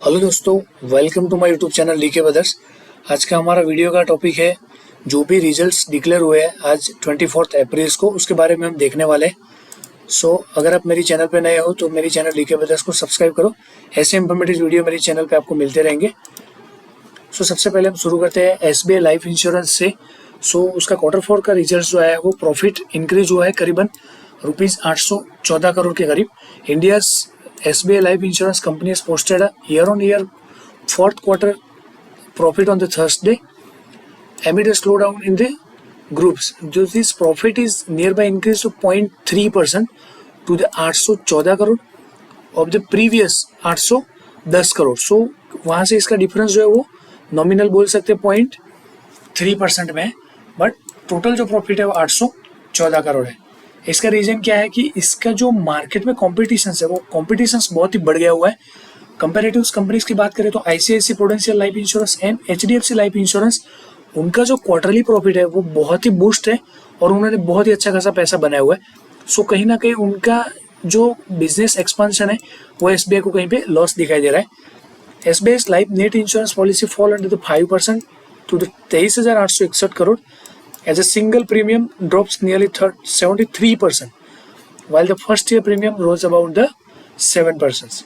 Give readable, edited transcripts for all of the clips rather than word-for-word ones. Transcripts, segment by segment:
Hello दोस्तों, welcome to my YouTube channel DK brothers. आज का हमारा वीडियो का टॉपिक है जो भी रिजल्ट्स डिक्लेयर हुए हैं आज 24 अप्रैल को, उसके बारे में हम देखने वाले हैं। अगर आप मेरी चैनल पे नए हो तो मेरी चैनल डीके ब्रदर्स को सब्सक्राइब करो। ऐसे इंफॉर्मेटिव वीडियो मेरी चैनल पे आपको मिलते रहेंगे। सबसे पहले हम शुरू करते हैं एसबीआई लाइफ इंश्योरेंस से। उसका Q4 का रिजल्ट जो है वो प्रॉफिट इंक्रीज हुआ है करीबन ₹814 करोड़ के करीब। India SBI Life Insurance Company has posted a year-on-year fourth quarter profit on the Thursday amid a slowdown in the groups. This profit is nearby increased to 0.3% to the 814 crore of the previous 810 crore. वहाँ से इसका difference जो है वो nominal बोल सकते हैं 0.3% में है, बट टोटल जो प्रॉफिट है वो 814 करोड़ है। इसका रीज़न क्या है कि इसका जो मार्केट में कॉम्पिटिशन है वो कॉम्पिटिशन बहुत ही बढ़ गया हुआ है। कंपेरेटिव कंपनीज की बात करें तो ICICI prudential life insurance and HDFC life insurance, उनका जो क्वार्टरली प्रॉफिट है वो बहुत ही बूस्ट है और उन्होंने बहुत ही अच्छा खासा पैसा बनाया हुआ है। कहीं ना कहीं उनका जो बिजनेस एक्सपेंशन है वो SBI को कहीं पे लॉस दिखाई दे रहा है। SBI life net insurance policy fall under the 5% to the 23,861 crore as a single premium drops nearly 73%, while the first year premium rose about the 7%.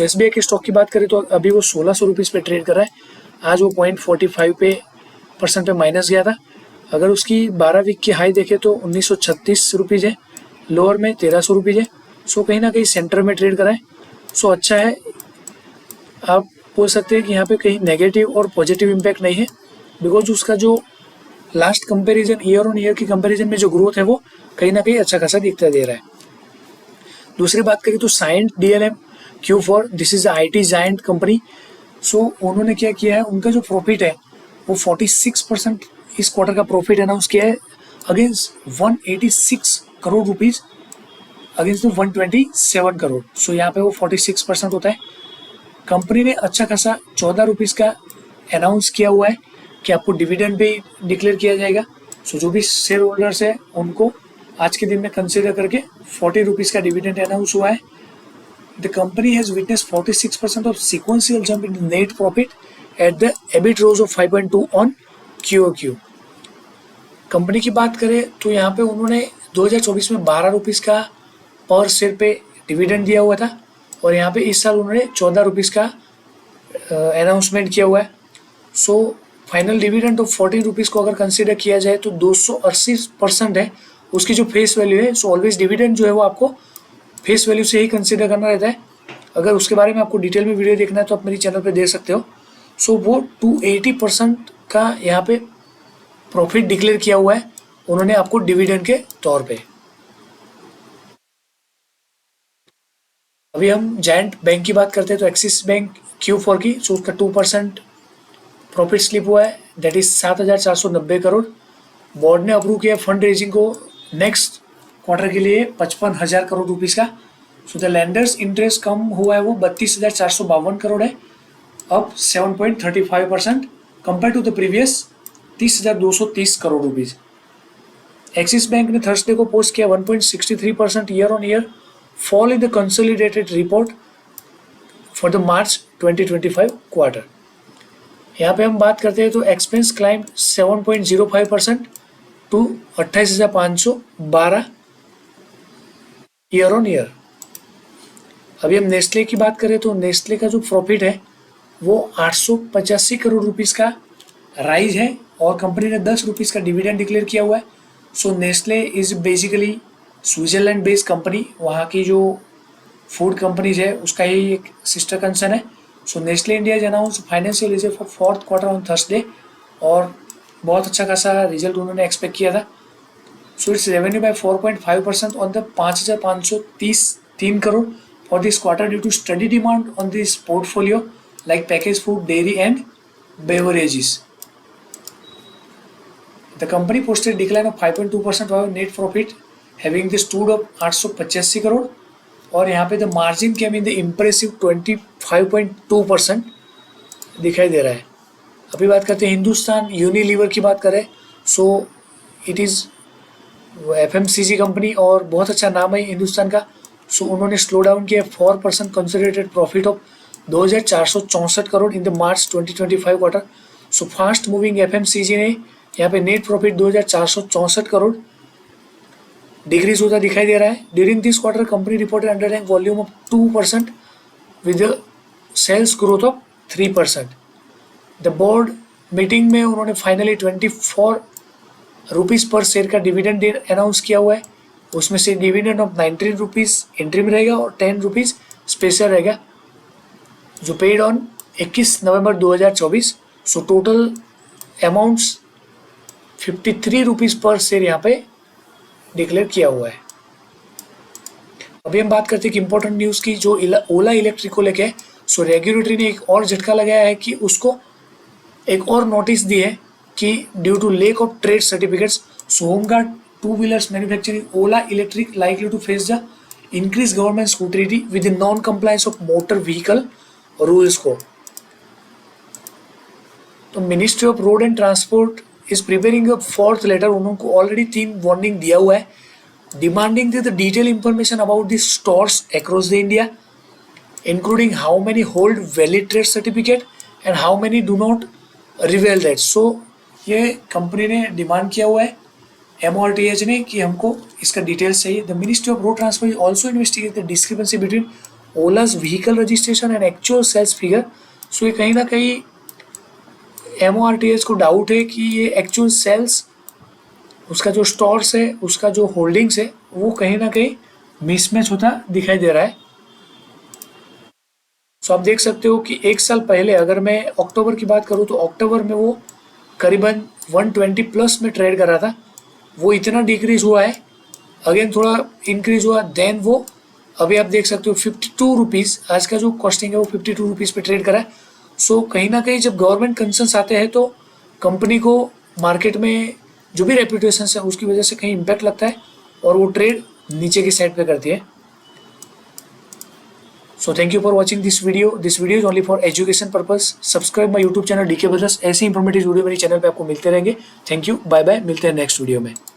SBI के स्टॉक की बात करें तो अभी वो 1600 रुपीज़ पे ट्रेड कर रहा है। आज वो 0.45% पे माइनस गया था। अगर उसकी 12 वीक की हाई देखें तो 1936 रुपीज़ है, लोअर में 1300 रुपीज़ है। कहीं ना कहीं सेंटर में ट्रेड कर रहा है। अच्छा है, आप बोल सकते हैं कि यहाँ पे कहीं नेगेटिव और पॉजिटिव इम्पैक्ट नहीं है, बिकॉज उसका जो last comparison year on year की कंपैरिजन में जो ग्रोथ है वो कहीं ना कहीं अच्छा खासा दिखता दे रहा है। दूसरी बात करें तो Cyient DLM Q4, this is IT giant company. उन्होंने क्या किया है, उनका जो प्रॉफिट है वो 46% इस क्वार्टर का प्रॉफिट अनाउंस किया है against 186 crore rupees against 127 crore. यहाँ पे वो 46% होता है। कंपनी ने अच्छा खासा 14 रुपीज़ का अनाउंस किया हुआ है कि आपको डिविडेंड भी डिक्लेयर किया जाएगा। जो भी शेयर होल्डर्स है उनको आज के दिन में कंसिडर करके 40 रुपीज़ का डिविडेंड अनाउंस हुआ है। The company has witness 46% of sequential jump in net profit at the EBIT rose of 5.2 on QOQ। Company की बात करें तो यहाँ पे उन्होंने 2024 में 12 रुपीज़ का पर शेयर पे डिविडेंड दिया हुआ था और यहाँ पे इस साल उन्होंने 14 रुपीज़ का अनाउंसमेंट किया हुआ है। फाइनल डिविडेंड ऑफ 14 रुपीज़ को अगर कंसीडर किया जाए तो 280% है उसकी जो फेस वैल्यू है। ऑलवेज डिविडेंड जो है वो आपको फेस वैल्यू से ही कंसीडर करना रहता है। अगर उसके बारे में आपको डिटेल में वीडियो देखना है तो आप मेरी चैनल पे देख सकते हो। वो 280% का यहाँ पे प्रॉफिट डिक्लेयर किया हुआ है उन्होंने आपको डिविडेंड के तौर पे। अभी हम जायंट बैंक की बात करते हैं तो एक्सिस बैंक Q4 की, उसका 2% प्रॉफिट स्लिप हुआ है, दैट इज 7,490 करोड़। बोर्ड ने अप्रूव किया फंड रेजिंग को नेक्स्ट क्वार्टर के लिए 55,000 करोड़ रुपीज़ का। द लैंडर्स इंटरेस्ट कम हुआ है वो 32,452 करोड़ है, अब 7.35% compare to the previous 30,230 crore rupees. Axis Bank ने थर्सडे को पोस्ट किया 1.63% year on year fall in the consolidated report for the March 2025 quarter. यहाँ पे हम बात करते हैं तो expense climb 7.05% to 28,512 year on year. अभी हम नेस्ले की बात करें तो नेस्ले का जो प्रॉफिट है वो 885 करोड़ रुपीज़ का राइज है और कंपनी ने 10 रुपीज़ का डिविडेंड डिक्लेयर किया हुआ है। Nestle is basically Switzerland based company, वहाँ की जो फूड कंपनीज है उसका ही एक सिस्टर कंसर्न है। Nestle India is announce financial result for fourth quarter on Thursday और बहुत अच्छा खासा रिजल्ट उन्होंने एक्सपेक्ट किया था। Its revenue by 4.5% on the 5,533 crore for this quarter due to steady demand on this portfolio like package food, dairy and beverages. The company posted decline of 5.2% of net profit having the stood of 885 crore और यहाँ पे the margin came in the impressive 25.2% दिखाई दे रहा है। अभी बात करते हैं हिंदुस्तान यूनिलीवर की बात करें। इट इज़ FMCG कंपनी और बहुत अच्छा नाम है हिंदुस्तान का। उन्होंने स्लो डाउन किया 4% consolidated profit of 2464 crore in the March 2025 quarter. So fast moving FMCG ने यहाँ पे नेट प्रॉफिट 2464 करोड़ डिक्रीज होता दिखाई दे रहा है। During this quarter company reported underlying volume of 2% with sales growth of 3%। The board meeting में उन्होंने फाइनली 24 रुपीज़ पर शेयर का डिविडेंड अनाउंस किया हुआ है। उसमें से डिविडेंड ऑफ 19 रुपीज़ इंटरिम रहेगा और 10 रुपीज़ स्पेशल रहेगा, जो paid on 21 November 2024। So total amounts 53 rupees पर शेयर यहाँ पे डिक्लेयर किया हुआ है। अभी हम बात करते हैं कि इंपॉर्टेंट न्यूज़ की, जो ओला इलेक्ट्रिक को लेके। सो रेगुलेटरी ने एक और झटका लगाया है कि उसको एक और नोटिस दी है कि due to lack of trade certificates, so homegrown two wheelers manufacturing Ola Electric likely to face the increase government scrutiny with non compliance of motor vehicle rules को। तो ministry of road and transport is preparing a fourth letter. उनको already 3 warning दिया हुआ है, demanding the detail information about the stores across the India, including how many hold valid trade certificate and how many do not reveal that. So ये company ने demand किया हुआ है MORTH ने कि हमको इसका डिटेल्स चाहिए। The ministry of road transport also investigate the discrepancy between Ola's vehicle registration and actual sales figure. So ये कहीं ना कहीं MORTH को डाउट है कि ये एक्चुअल सेल्स, उसका जो स्टोर्स है, उसका जो होल्डिंग्स है, वो कहीं ना कहीं मिसमैच होता दिखाई दे रहा है। सो आप देख सकते हो कि एक साल पहले अगर मैं अक्टूबर की बात करूँ तो अक्टूबर में वो करीबन 120 प्लस में ट्रेड कर रहा था। वो इतना डिक्रीज हुआ है, अगेन थोड़ा इंक्रीज हुआ, देन वो अभी आप देख सकते हो 52 रुपीज़, आज का जो कॉस्टिंग है वो 52 रुपीज़ पे ट्रेड करा है। सो कहीं ना कहीं जब गवर्नमेंट कंसर्न्स आते हैं तो कंपनी को मार्केट में जो भी रेपुटेशन है उसकी वजह से कहीं इम्पैक्ट लगता है और वो ट्रेड नीचे की साइड पे करती है। So thank you for watching this video. This video is only for education purpose. Subscribe my YouTube channel DK brothers. ऐसे इंफॉर्मेटिव वीडियो मेरी चैनल पे आपको मिलते रहेंगे। थैंक यू, बाय बाय, मिलते हैं नेक्स्ट वीडियो में।